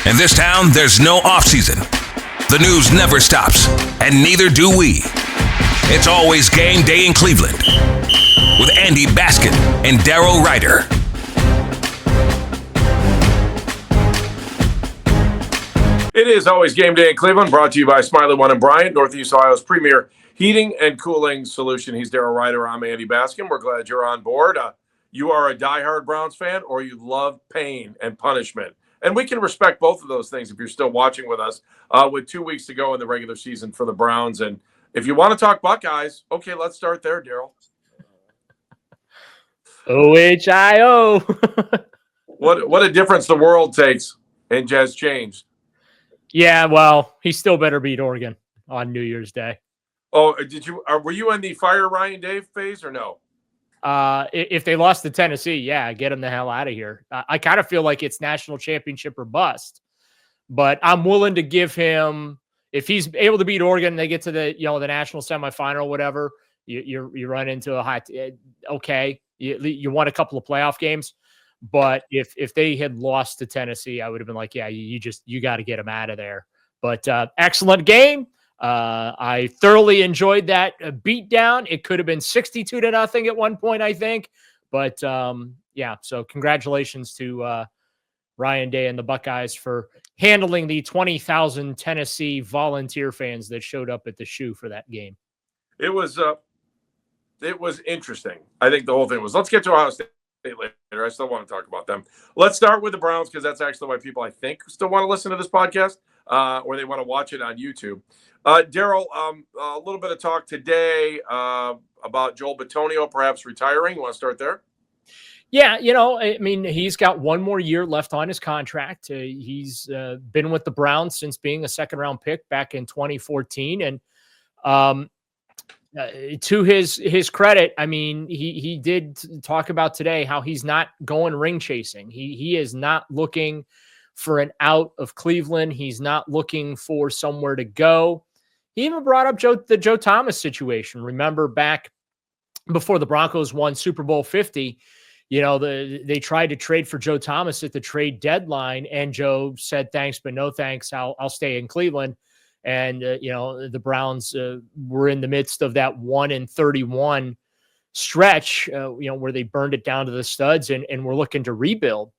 In this town, there's no offseason. The news never stops, and neither do we. It's always game day in Cleveland with Andy Baskin and Daryl Ryder. It is always game day in Cleveland, brought to you by Smiley One and Bryant, Northeast Ohio's premier heating and cooling solution. He's Daryl Ryder. I'm Andy Baskin. We're glad you're on board. You are a diehard Browns fan, or you love pain and punishment. And we can respect both of those things if you're still watching with us with 2 weeks to go in the regular season for the Browns. And if you want to talk Buckeyes, okay, let's start there, Daryl. OHIO. What a difference the world takes and has changed. Yeah, well, he still better beat Oregon on New Year's Day. Oh, were you in the fire Ryan Day phase or no? If they lost to Tennessee, yeah, get him the hell out of here. I kind of feel like it's national championship or bust, but I'm willing to give him, if he's able to beat Oregon, they get to the national semifinal or whatever. You run into a high. Okay, you won a couple of playoff games, but if they had lost to Tennessee, I would have been like, yeah, you got to get him out of there. But excellent game. I thoroughly enjoyed that beatdown. It could have been 62-0 at one point, I think. But yeah, so congratulations to Ryan Day and the Buckeyes for handling the 20,000 Tennessee volunteer fans that showed up at the shoe for that game. It was interesting. I think the whole thing was. Let's get to Ohio State later. I still want to talk about them. Let's start with the Browns because that's actually why people, I think, still want to listen to this podcast or they want to watch it on YouTube. Daryl, a little bit of talk today about Joel Bitonio perhaps retiring. You want to start there? Yeah, I mean, he's got one more year left on his contract. He's been with the Browns since being a second-round pick back in 2014. And to his credit, I mean, he did talk about today how he's not going ring chasing. He is not looking for an out of Cleveland. He's not looking for somewhere to go. He even brought up the Joe Thomas situation. Remember back before the Broncos won Super Bowl 50, they tried to trade for Joe Thomas at the trade deadline, and Joe said, thanks, but no thanks. I'll stay in Cleveland. And, the Browns were in the midst of that 1-31 stretch, where they burned it down to the studs and were looking to rebuild.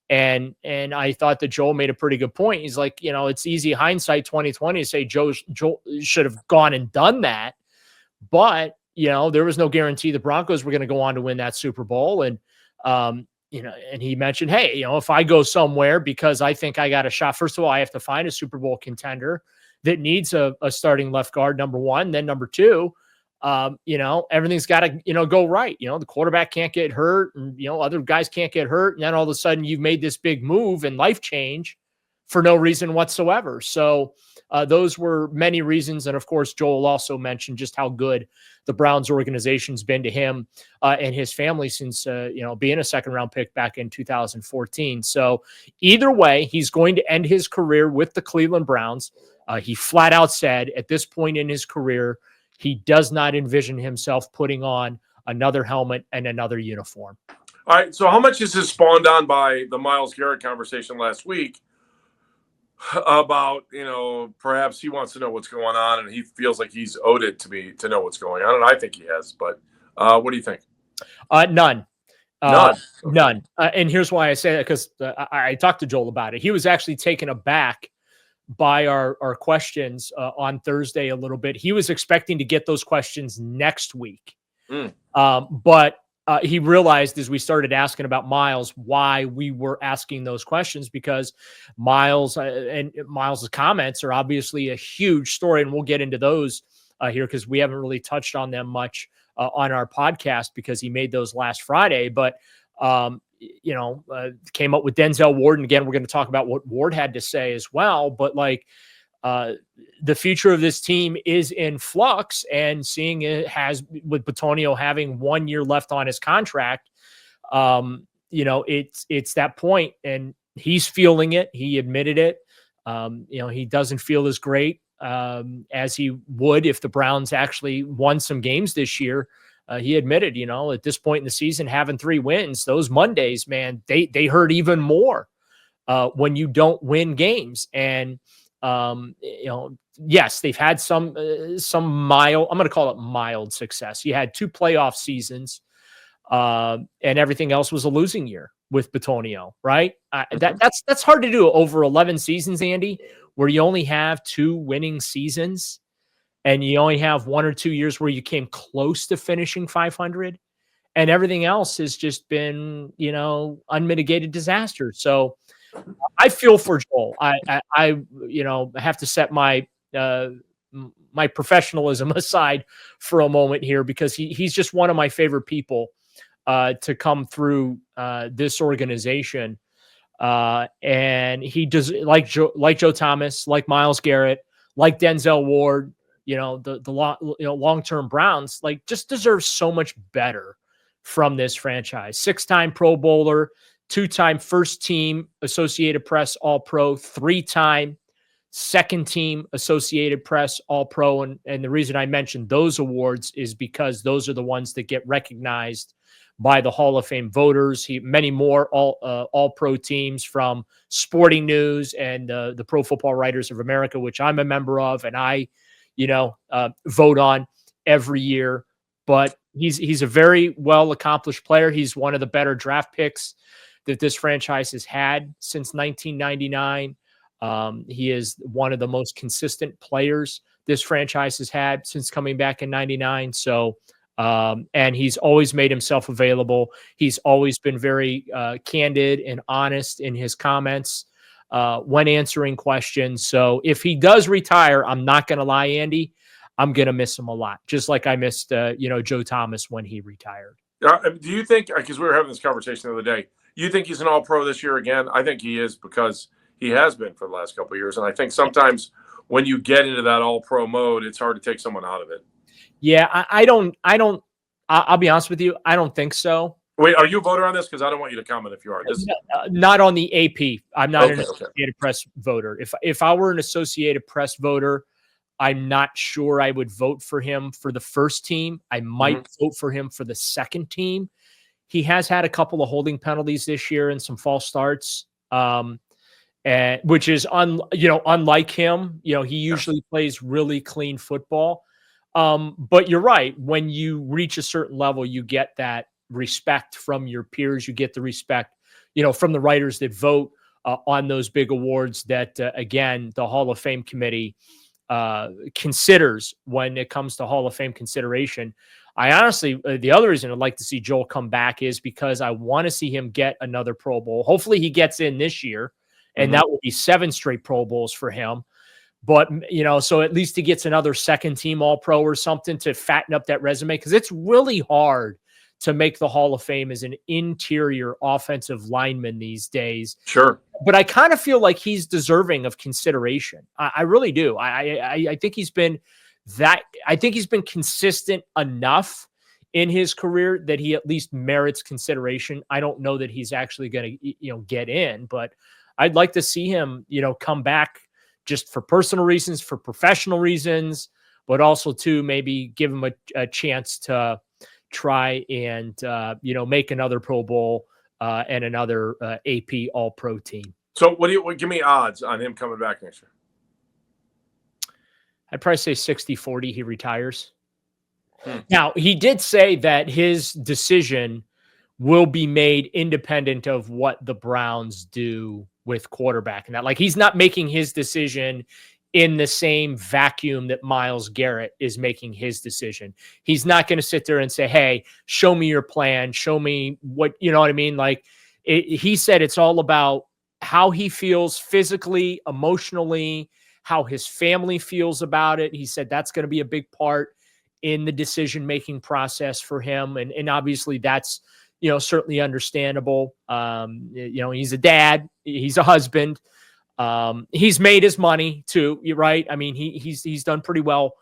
And I thought that Joel made a pretty good point. He's like, it's easy hindsight 2020 to say Joel should have gone and done that. But, there was no guarantee the Broncos were going to go on to win that Super Bowl. And, and he mentioned, hey, if I go somewhere because I think I got a shot, first of all, I have to find a Super Bowl contender that needs a starting left guard, number one. Then number two, everything's got to, go right. The quarterback can't get hurt and, other guys can't get hurt. And then all of a sudden you've made this big move and life change for no reason whatsoever. So those were many reasons. And of course, Joel also mentioned just how good the Browns organization's been to him and his family since, being a second round pick back in 2014. So either way, he's going to end his career with the Cleveland Browns. He flat out said at this point in his career, he does not envision himself putting on another helmet and another uniform. All right. So how much is this spawned on by the Myles Garrett conversation last week about, perhaps he wants to know what's going on and he feels like he's owed it to know what's going on. And I think he has, but what do you think? None. None. None. And here's why I say that, because I talked to Joel about it. He was actually taken aback by our questions on Thursday a little bit. He was expecting to get those questions next week. But he realized as we started asking about Myles, why we were asking those questions, because Myles and Myles's comments are obviously a huge story. And we'll get into those here because we haven't really touched on them much on our podcast because he made those last Friday. But came up with Denzel Ward. And again, we're going to talk about what Ward had to say as well. But the future of this team is in flux, and seeing it has with Bitonio having 1 year left on his contract, it's that point, and he's feeling it. He admitted it. He doesn't feel as great as he would if the Browns actually won some games this year. He admitted, at this point in the season, having 3 wins, those Mondays, man, they hurt even more. when you don't win games. And yes, they've had some mild, I'm going to call it mild success. You had 2 playoff seasons, and everything else was a losing year with Bitonio, right? That's hard to do over 11 seasons, Andy, where you only have 2 winning seasons and you only have 1 or 2 years where you came close to finishing 500, and everything else has just been, unmitigated disaster. So I feel for Joel. I have to set my my professionalism aside for a moment here, because he's just one of my favorite people to come through this organization. And he does, like Joe Thomas, like Myles Garrett, like Denzel Ward, the long-term Browns, like, just deserves so much better from this franchise. 6-time Pro Bowler, 2-time first team Associated Press All-Pro, 3-time second team Associated Press All-Pro. And the reason I mentioned those awards is because those are the ones that get recognized by the Hall of Fame voters. Many more all-pro teams from Sporting News and the Pro Football Writers of America, which I'm a member of, and I, vote on every year. But he's a very well accomplished player. He's one of the better draft picks that this franchise has had since 1999. He is one of the most consistent players this franchise has had since coming back in 99. So, and he's always made himself available. He's always been very candid and honest in his comments when answering questions. So if he does retire, I'm not going to lie, Andy, I'm going to miss him a lot, just like I missed, Joe Thomas when he retired. Do you think, because we were having this conversation the other day, you think he's an all-pro this year again? I think he is, because he has been for the last couple of years. And I think sometimes when you get into that all-pro mode, it's hard to take someone out of it. Yeah, I'll be honest with you, I don't think so. Wait, are you a voter on this? Because I don't want you to comment if you are. Not on the AP. I'm not an Associated Press voter. If I were an Associated Press voter, I'm not sure I would vote for him for the first team. I might vote for him for the second team. He has had a couple of holding penalties this year and some false starts, and which is unlike him. He usually plays really clean football. But you're right. When you reach a certain level, you get that respect from your peers. You get the respect, from the writers that vote on those big awards that, again, the Hall of Fame committee considers when it comes to Hall of Fame consideration. I honestly, the other reason I'd like to see Joel come back is because I want to see him get another Pro Bowl. Hopefully he gets in this year, and that will be 7 straight Pro Bowls for him. But, so at least he gets another second team All-Pro or something to fatten up that resume, because it's really hard to make the Hall of Fame as an interior offensive lineman these days. Sure. But I kind of feel like he's deserving of consideration. I really do. I think he's been consistent enough in his career that he at least merits consideration. I don't know that he's actually going to, get in, but I'd like to see him, come back just for personal reasons, for professional reasons, but also to maybe give him a chance to try and, make another Pro Bowl and another AP All-Pro team. So give me odds on him coming back next year? I'd probably say 60-40 he retires. Now, he did say that his decision will be made independent of what the Browns do with quarterback. And that, like, he's not making his decision in the same vacuum that Myles Garrett is making his decision. He's not going to sit there and say, hey, show me your plan. Show me what, you know what I mean? Like, he said it's all about how he feels physically, emotionally, how his family feels about it. He said that's going to be a big part in the decision-making process for him. And obviously that's, certainly understandable. He's a dad, he's a husband. He's made his money too, right? I mean, he's done pretty well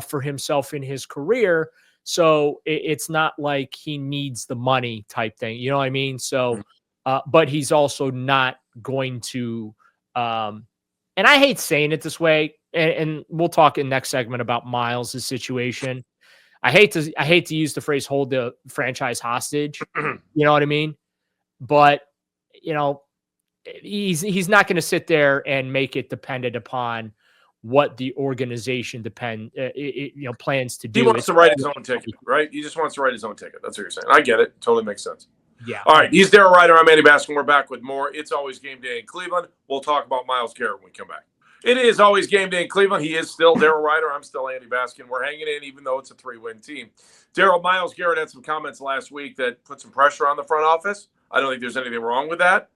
for himself in his career. So it's not like he needs the money type thing. You know what I mean? So, but he's also not going to, and I hate saying it this way, and we'll talk in next segment about Myles' situation. I hate to use the phrase "hold the franchise hostage." You know what I mean? But he's not going to sit there and make it dependent upon what the organization plans to do. He wants to write his own ticket, right? He just wants to write his own ticket. That's what you're saying. I get it. Totally makes sense. Yeah. All right. He's Daryl Ryder. I'm Andy Baskin. We're back with more. It's always game day in Cleveland. We'll talk about Myles Garrett when we come back. It is always game day in Cleveland. He is still Daryl Ryder. I'm still Andy Baskin. We're hanging in, even though it's a 3-win team. Daryl, Myles Garrett had some comments last week that put some pressure on the front office. I don't think there's anything wrong with that.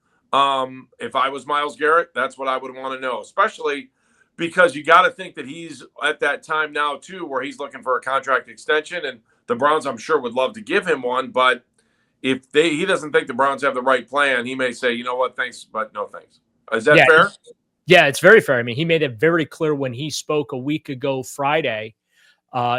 If I was Myles Garrett, that's what I would want to know, especially because you got to think that he's at that time now, too, where he's looking for a contract extension. And the Browns, I'm sure, would love to give him one. But if he doesn't think the Browns have the right plan, he may say, you know what, thanks, but no thanks. Is that fair? Yeah, it's very fair. I mean, he made it very clear when he spoke a week ago Friday.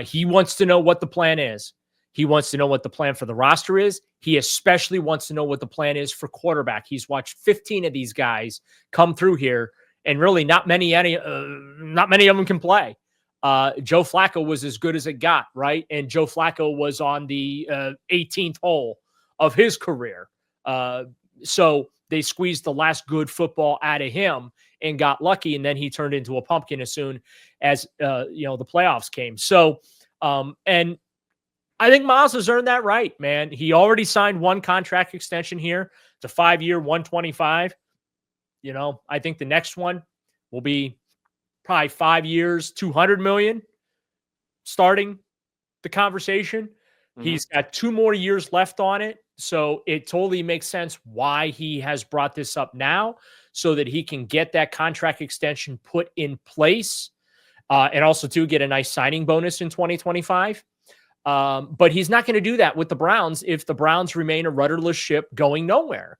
He wants to know what the plan is. He wants to know what the plan for the roster is. He especially wants to know what the plan is for quarterback. He's watched 15 of these guys come through here, and really not many of them can play. Joe Flacco was as good as it got, right? And Joe Flacco was on the 18th hole of his career. So they squeezed the last good football out of him and got lucky, and then he turned into a pumpkin as soon as the playoffs came. So, and I think Myles has earned that right, man. He already signed one contract extension here. It's a 5-year, 125. I think the next one will be probably 5 years, 200 million, starting the conversation. Mm-hmm. He's got 2 more years left on it. So it totally makes sense why he has brought this up now, so that he can get that contract extension put in place, and also to get a nice signing bonus in 2025. But he's not going to do that with the Browns if the Browns remain a rudderless ship going nowhere.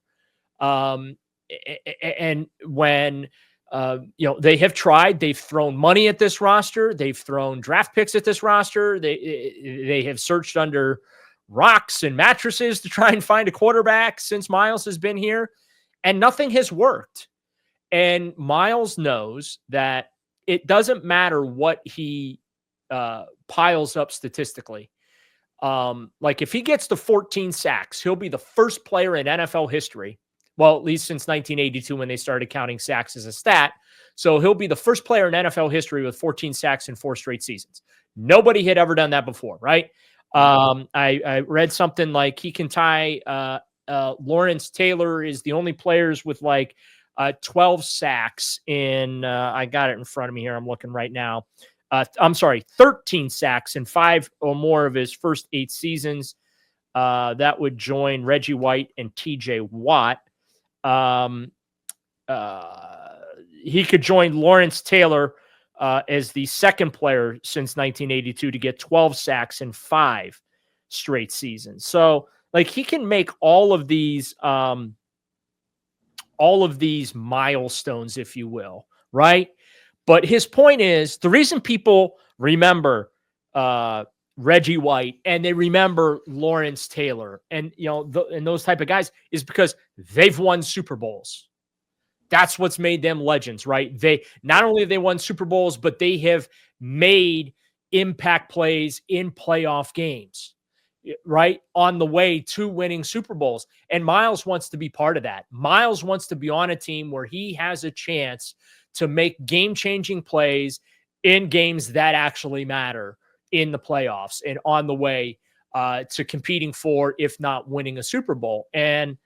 And when they have tried, they've thrown money at this roster, they've thrown draft picks at this roster, they have searched under rocks and mattresses to try and find a quarterback since Myles has been here, and nothing has worked. And Myles knows that it doesn't matter what he piles up statistically. Like if he gets to 14 sacks, he'll be the first player in NFL history. Well, at least since 1982 when they started counting sacks as a stat. So he'll be the first player in NFL history with 14 sacks in 4 straight seasons. Nobody had ever done that before, right? I read something like he can tie Lawrence Taylor is the only players with 12 sacks in I got it in front of me here. I'm looking right now. 13 sacks in 5 or more of his first 8 seasons. That would join Reggie White and TJ Watt. He could join Lawrence Taylor as the second player since 1982 to get 12 sacks in 5 straight seasons. So he can make all of these milestones, if you will, right? But his point is, the reason people remember Reggie White and they remember Lawrence Taylor and and those type of guys is because they've won Super Bowls. That's what's made them legends, right? They not only have they won Super Bowls, but they have made impact plays in playoff games, right? On the way to winning Super Bowls. And Myles wants to be part of that. Myles wants to be on a team where he has a chance to make game-changing plays in games that actually matter in the playoffs and on the way to competing for, if not winning, a Super Bowl. And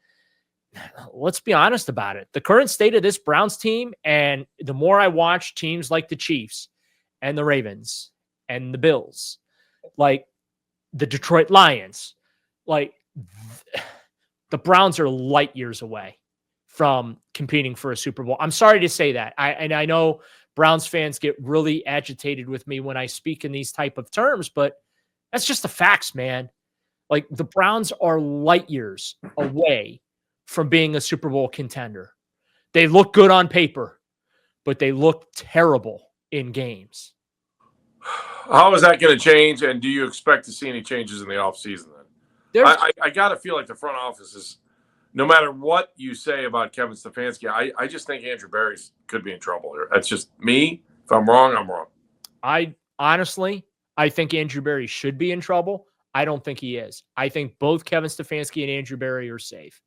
let's be honest about it. The current state of this Browns team, and the more I watch teams like the Chiefs and the Ravens and the Bills, like the Detroit Lions, the Browns are light years away from competing for a Super Bowl. I'm sorry to say that. I know Browns fans get really agitated with me when I speak in these type of terms, but that's just the facts, man. The Browns are light years away from being a Super Bowl contender. They look good on paper, but they look terrible in games. How is that going to change? And do you expect to see any changes in the offseason then? I got to feel like the front office is, no matter what you say about Kevin Stefanski, I just think Andrew Berry could be in trouble here. That's just me. If I'm wrong, I'm wrong. I think Andrew Berry should be in trouble. I don't think he is. I think both Kevin Stefanski and Andrew Berry are safe.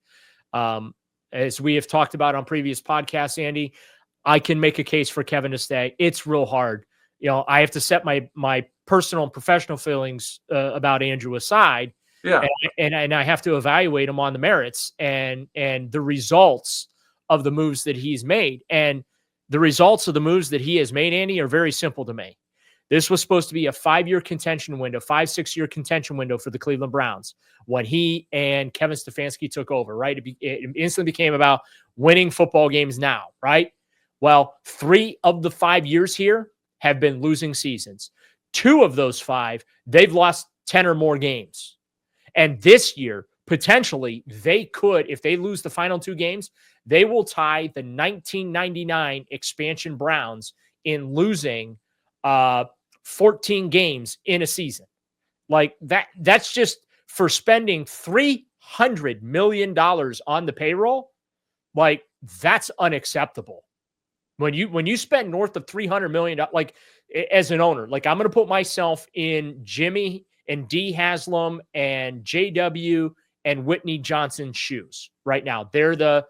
as we have talked about on previous podcasts, Andy, I can make a case for Kevin to stay. It's real hard. I have to set my personal and professional feelings about Andrew aside. Yeah. And I have to evaluate him on the merits and the results of the moves that he's made. And the results of the moves that he has made, Andy, are very simple to me. This was supposed to be a 5-year contention window, 5-6-year contention window for the Cleveland Browns when he and Kevin Stefanski took over, right? It instantly became about winning football games now, right? Well, 3 of the 5 years here have been losing seasons. 2 of those 5, they've lost 10 or more games. And this year, potentially, they could, if they lose the final 2 games, they will tie the 1999 expansion Browns in losing 14 games in a season. Like that's just for spending $300 million on the payroll. Like, that's unacceptable. When you spend north of $300 million, like, as an owner, like, I'm going to put myself in Jimmy and D Haslam and JW and Whitney Johnson's shoes right now. They're the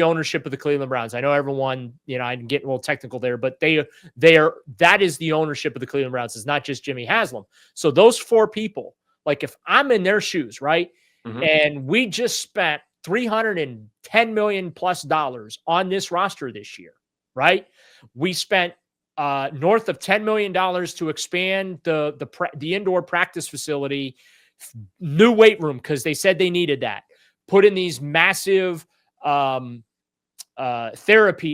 ownership of the Cleveland Browns. I know everyone, I'm getting a little technical there, but that is the ownership of the Cleveland Browns. It's not just Jimmy Haslam. So those 4 people, like, if I'm in their shoes, right, and we just spent $310 million plus on this roster this year, right? We spent north of $10 million to expand the indoor practice facility, new weight room, because they said they needed that. Put in these massive therapy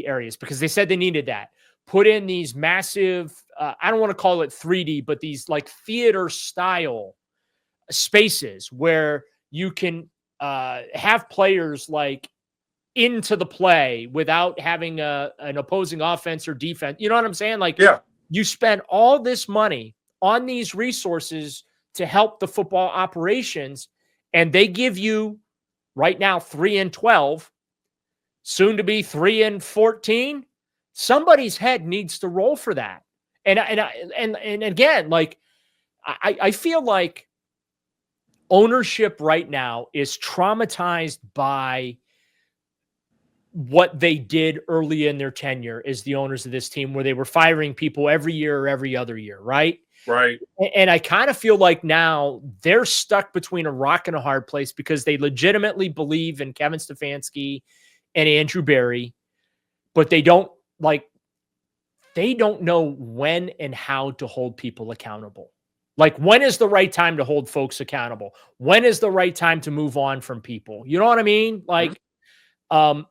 areas because they said they needed that. Put in these massive, I don't want to call it 3D, but these like theater style spaces where you can have players like into the play without having an opposing offense or defense. You know what I'm saying? Like, yeah, you spend all this money on these resources to help the football operations, and they give you right now 3-12, soon to be 3-14. Somebody's head needs to roll for that. And again, like, I feel like ownership right now is traumatized by what they did early in their tenure as the owners of this team, where they were firing people every year or every other year, right? Right. And I kind of feel like now they're stuck between a rock and a hard place because they legitimately believe in Kevin Stefanski and Andrew Berry, but they don't know when and how to hold people accountable. Like, when is the right time to hold folks accountable? When is the right time to move on from people? You know what I mean? Like, how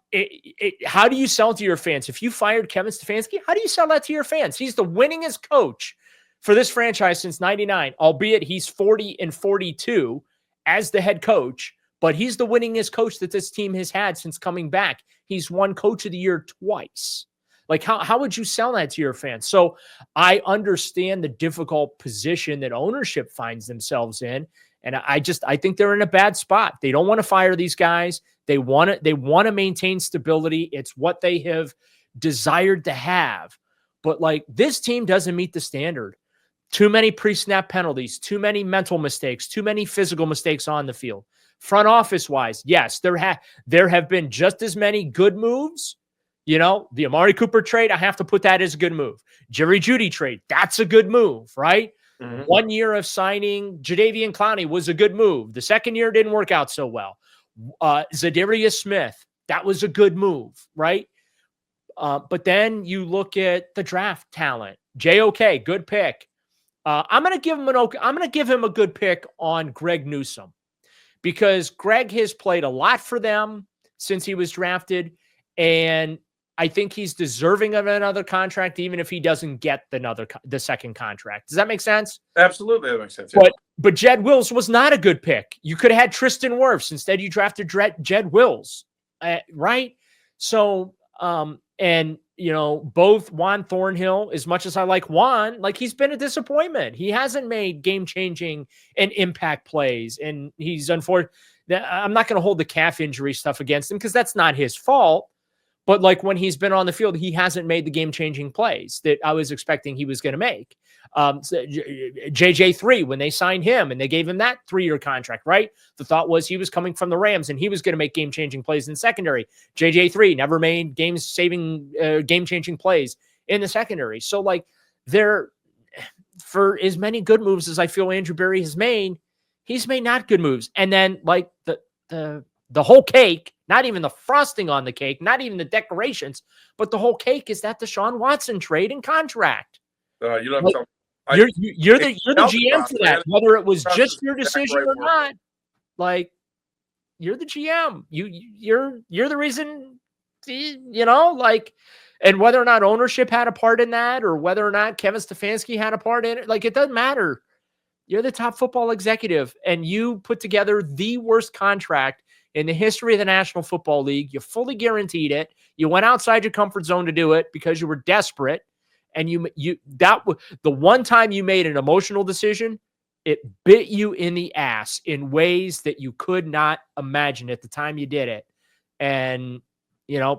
do you sell to your fans? If you fired Kevin Stefanski, how do you sell that to your fans? He's the winningest coach for this franchise since 99, albeit he's 40-42 as the head coach, but he's the winningest coach that this team has had since coming back. He's won Coach of the Year twice. Like, how would you sell that to your fans? So I understand the difficult position that ownership finds themselves in. And I think they're in a bad spot. They don't want to fire these guys. They want to maintain stability. It's what they have desired to have. But, like, this team doesn't meet the standard. Too many pre-snap penalties, too many mental mistakes, too many physical mistakes on the field. Front office wise, yes, there have been just as many good moves. The Amari Cooper trade, I have to put that as a good move. Jerry Jeudy trade, that's a good move, right? 1 year of signing Jadeveon Clowney was a good move. The second year didn't work out so well. Zadarius Smith, that was a good move, right? But then you look at the draft talent. JOK, good pick. I'm going to give him a good pick on Greg Newsome, because Greg has played a lot for them since he was drafted, and I think he's deserving of another contract, even if he doesn't get the second contract. Does that make sense? Absolutely, that makes sense. Yeah. But Jed Wills was not a good pick. You could have had Tristan Wirfs. Instead, you drafted Jed Wills, right? So, both Juan Thornhill, as much as I like Juan, like, he's been a disappointment. He hasn't made game-changing and impact plays, and he's unfortunate. I'm not going to hold the calf injury stuff against him because that's not his fault. But like when he's been on the field, he hasn't made the game-changing plays that I was expecting he was going to make. So JJ3, when they signed him and they gave him that 3-year contract, right? The thought was he was coming from the Rams and he was going to make game-changing plays in the secondary. JJ3 never made game-changing plays in the secondary. So like for as many good moves as I feel Andrew Berry has made, he's made not good moves. And then like the whole cake, not even the frosting on the cake, not even the decorations, but the whole cake is that Deshaun Watson trade and contract. You don't like, tell you're the GM for that, whether it was just your decision or not. Like you're the GM. You're the reason. Like, and whether or not ownership had a part in that, or whether or not Kevin Stefanski had a part in it, like it doesn't matter. You're the top football executive, and you put together the worst contract in the history of the National Football League. You fully guaranteed it. You went outside your comfort zone to do it because you were desperate. And the one time you made an emotional decision, it bit you in the ass in ways that you could not imagine at the time you did it. And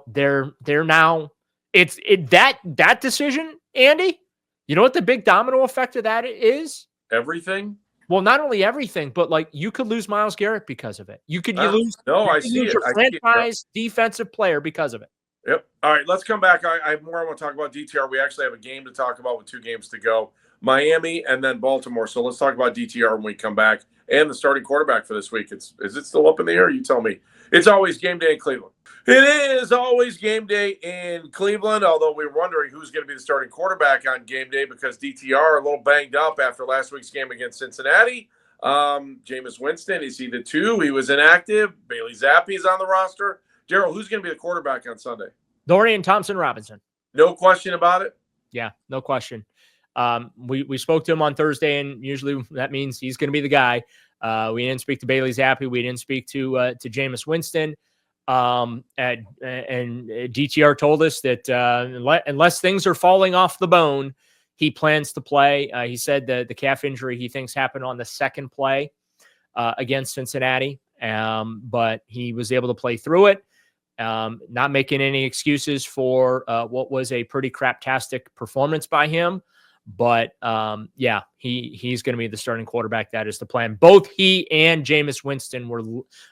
they're now that decision, Andy. You know what the big domino effect of that is? Everything. Well, not only everything, but like you could lose Myles Garrett because of it. You lose your franchise defensive player because of it. Yep. All right, let's come back. I have more I want to talk about DTR. We actually have a game to talk about with 2 games to go. Miami and then Baltimore. So let's talk about DTR when we come back, and the starting quarterback for this week. Is it still up in the air? You tell me. It's always game day in Cleveland. It is always game day in Cleveland, although we're wondering who's going to be the starting quarterback on game day because DTR a little banged up after last week's game against Cincinnati. Jameis Winston, is he the 2? He was inactive. Bailey Zappi is on the roster. Daryl, who's going to be the quarterback on Sunday? Dorian Thompson-Robinson. No question about it? Yeah, no question. We spoke to him on Thursday, and usually that means he's going to be the guy. We didn't speak to Bailey Zappi. We didn't speak to Jameis Winston. And DTR told us that unless things are falling off the bone, he plans to play. He said that the calf injury he thinks happened on the second play against Cincinnati, but he was able to play through it. Not making any excuses for what was a pretty craptastic performance by him. But he's going to be the starting quarterback. That is the plan. Both he and Jameis Winston were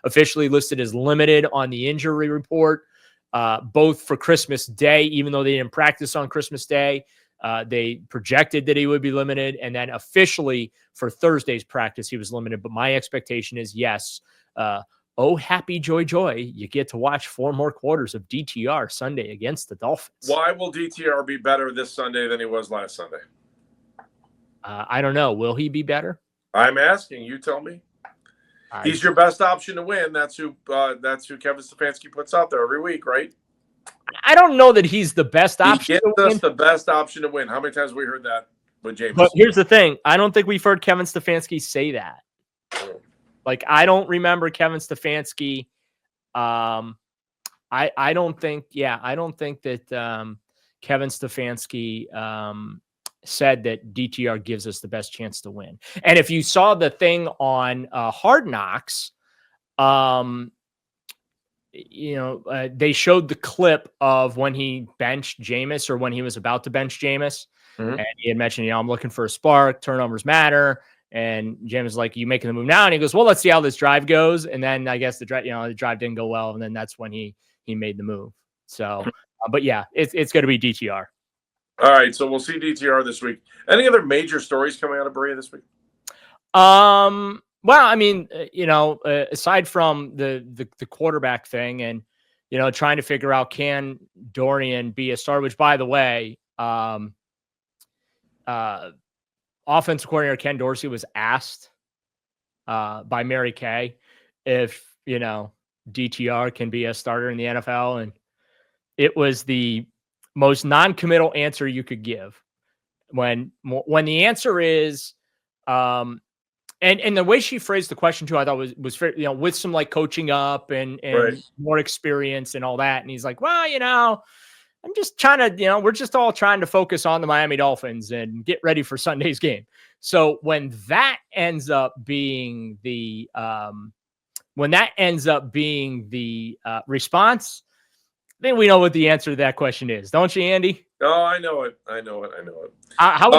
officially listed as limited on the injury report, both for Christmas Day, even though they didn't practice on Christmas Day. They projected that he would be limited. And then officially for Thursday's practice, he was limited. But my expectation is, yes, happy joy, you get to watch 4 more quarters of DTR Sunday against the Dolphins. Why will DTR be better this Sunday than he was last Sunday? I don't know. Will he be better? I'm asking. You tell me. He's your best option to win. That's who Kevin Stefanski puts out there every week, right? I don't know that he's the best option. He gives us the best option to win. How many times have we heard that with James? But here's the thing. I don't think we've heard Kevin Stefanski say that. Like, I don't remember Kevin Stefanski. I don't think that Kevin Stefanski said that DTR gives us the best chance to win. And if you saw the thing on Hard Knocks, they showed the clip of when he benched Jameis, or when he was about to bench Jameis. Mm-hmm. And he had mentioned, I'm looking for a spark, turnovers matter. And Jameis is like, you making the move now? And he goes, well, let's see how this drive goes. And then I guess the drive didn't go well. And then that's when he made the move. So, but yeah, it's going to be DTR. All right. So we'll see DTR this week. Any other major stories coming out of Berea this week? Well, I mean, aside from the quarterback thing and, trying to figure out, can Dorian be a star, which, by the way, offensive coordinator Ken Dorsey was asked by Mary Kay if, DTR can be a starter in the NFL. And it was the most non-committal answer you could give. When the answer is, and the way she phrased the question too, I thought was with some like coaching up and right, more experience and all that. And he's like, well, I'm just trying to, we're just all trying to focus on the Miami Dolphins and get ready for Sunday's game. So when that ends up being the response, I think we know what the answer to that question is, don't you, Andy? Oh, I know it. How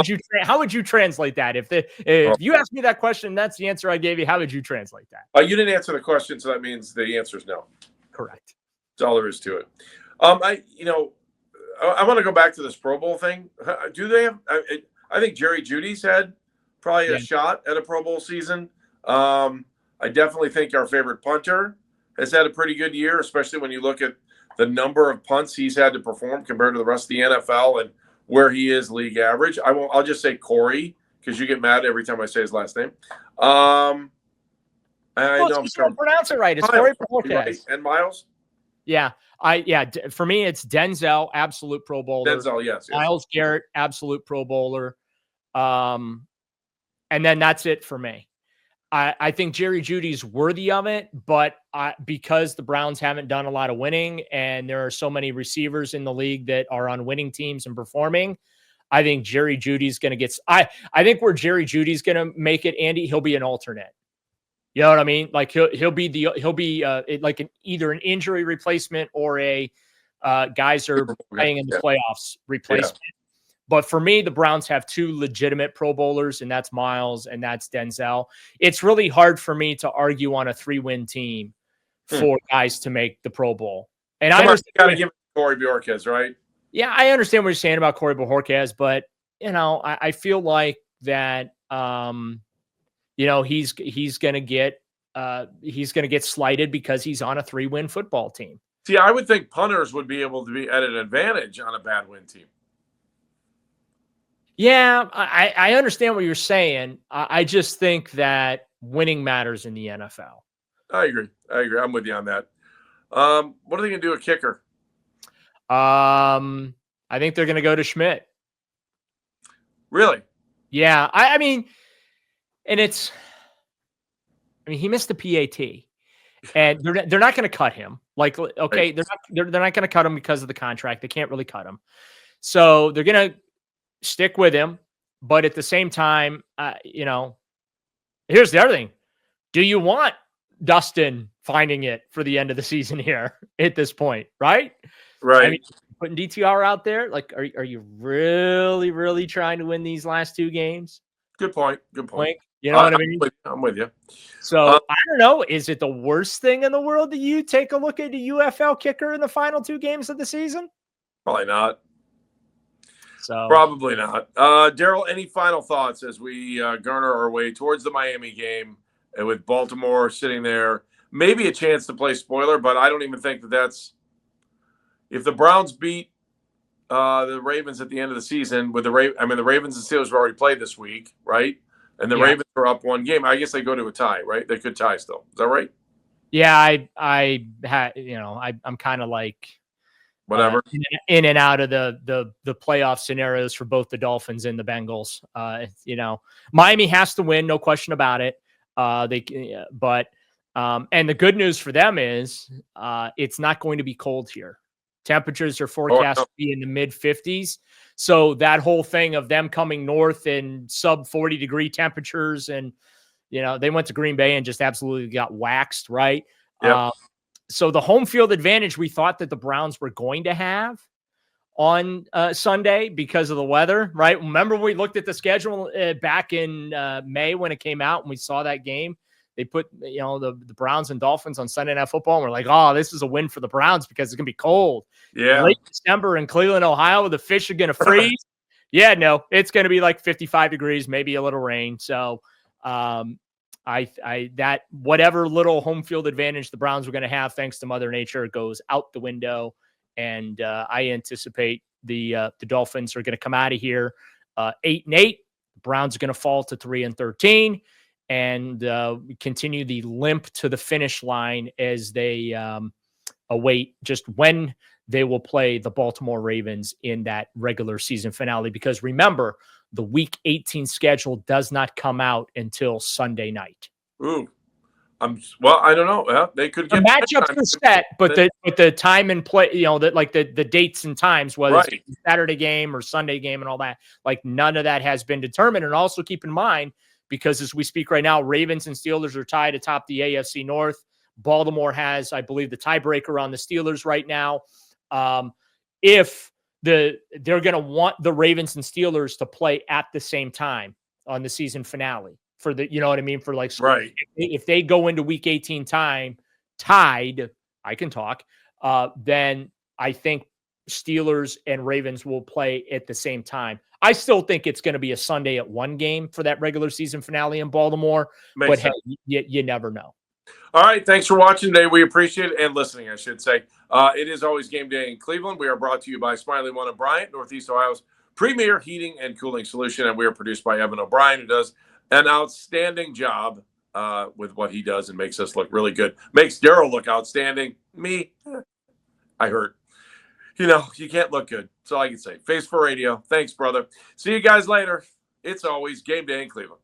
would you translate that? If you asked me that question, that's the answer I gave you. How would you translate that? You didn't answer the question, so that means the answer is no. Correct. That's all there is to it. I want to go back to this Pro Bowl thing. Do they have? I think Jerry Jeudy's had probably a shot at a Pro Bowl season. I definitely think our favorite punter has had a pretty good year, especially when you look at the number of punts he's had to perform compared to the rest of the NFL and where he is league average. I'll just say Corey, because you get mad every time I say his last name. I know I'm trying to pronounce it right. It's Corey Bojorquez. Right? And Myles. Yeah, for me, it's Denzel, absolute Pro Bowler. Denzel, yes. Myles Garrett, absolute Pro Bowler. And then that's it for me. I think Jerry Jeudy's worthy of it, but because the Browns haven't done a lot of winning and there are so many receivers in the league that are on winning teams and performing, I think Jerry Jeudy's going to get. I think where Jerry Jeudy's going to make it, Andy, he'll be an alternate. You know what I mean? Like he'll be like either an injury replacement or a guys are playing in the playoffs replacement. Yeah. But for me, the Browns have two legitimate Pro Bowlers, and that's Myles and that's Denzel. It's really hard for me to argue on a 3-win team for guys to make the Pro Bowl. And I understand got to give it to Corey Bojorquez, right? Yeah, I understand what you're saying about Corey Bojorquez, but I feel like that. He's going to get slighted because he's on a 3-win football team. See, I would think punters would be able to be at an advantage on a bad win team. Yeah, I understand what you're saying. I just think that winning matters in the NFL. I agree. I'm with you on that. What are they going to do at kicker? I think they're going to go to Schmidt. Really? Yeah. I mean, he missed the PAT, and they're not going to cut him. Like, okay, they're not going to cut him because of the contract. They can't really cut him, so they're going to stick with him. But at the same time, here's the other thing: do you want Dustin finding it for the end of the season here at this point? Right. Right. I mean, putting DTR out there, like, are you really, really trying to win these last 2 games? Good point. You know what I mean? I'm with you. So I don't know. Is it the worst thing in the world that you take a look at the UFL kicker in the final 2 games of the season? Probably not. So probably not. Daryl, any final thoughts as we garner our way towards the Miami game and with Baltimore sitting there? Maybe a chance to play spoiler, but I don't even think that's. If the Browns beat the Ravens at the end of the season, with the Ravens and Steelers have already played this week, right? And the Ravens are up 1 game. I guess they go to a tie, right? They could tie still. Is that right? Yeah, I'm kind of like whatever in and out of the playoff scenarios for both the Dolphins and the Bengals. Miami has to win, no question about it. And the good news for them is it's not going to be cold here. Temperatures are forecast to be in the mid-50s. So that whole thing of them coming north in sub 40-degree temperatures and, they went to Green Bay and just absolutely got waxed, right? Yep. So the home field advantage we thought that the Browns were going to have on Sunday because of the weather, right? Remember we looked at the schedule back in May when it came out and we saw that game? They put, the Browns and Dolphins on Sunday Night Football, and we're like, oh, this is a win for the Browns because it's going to be cold. Yeah. Late December in Cleveland, Ohio, the fish are going to freeze. Yeah, no, it's going to be like 55 degrees, maybe a little rain. So that whatever little home field advantage the Browns were going to have, thanks to Mother Nature, goes out the window. And I anticipate the Dolphins are going to come out of here 8-8. The Browns are going to fall to 3-13. And continue the limp to the finish line as they await just when they will play the Baltimore Ravens in that regular season finale. Because remember, the Week 18 schedule does not come out until Sunday night. Ooh, I don't know. Yeah, they could get the matchups are set, but the time and play, the dates and times, whether it's a Saturday game or Sunday game and all that, like none of that has been determined. And also keep in mind, because as we speak right now, Ravens and Steelers are tied atop the AFC North. Baltimore has, I believe, the tiebreaker on the Steelers right now. If they're going to want the Ravens and Steelers to play at the same time on the season finale for the, you know what I mean? For like, Right. If they go into week 18 time tied, I can talk, then I think Steelers and Ravens will play at the same time. I still think it's going to be a Sunday at 1 game for that regular season finale in Baltimore, but hey, you never know. All right. Thanks for watching today. We appreciate it, and listening, I should say. It is always game day in Cleveland. We are brought to you by Smiley One and Bryant, Northeast Ohio's premier heating and cooling solution. And we are produced by Evan O'Brien, who does an outstanding job with what he does and makes us look really good. Makes Daryl look outstanding. Me, I hurt. You know, you can't look good. That's all I can say. Face for radio. Thanks, brother. See you guys later. It's always game day in Cleveland.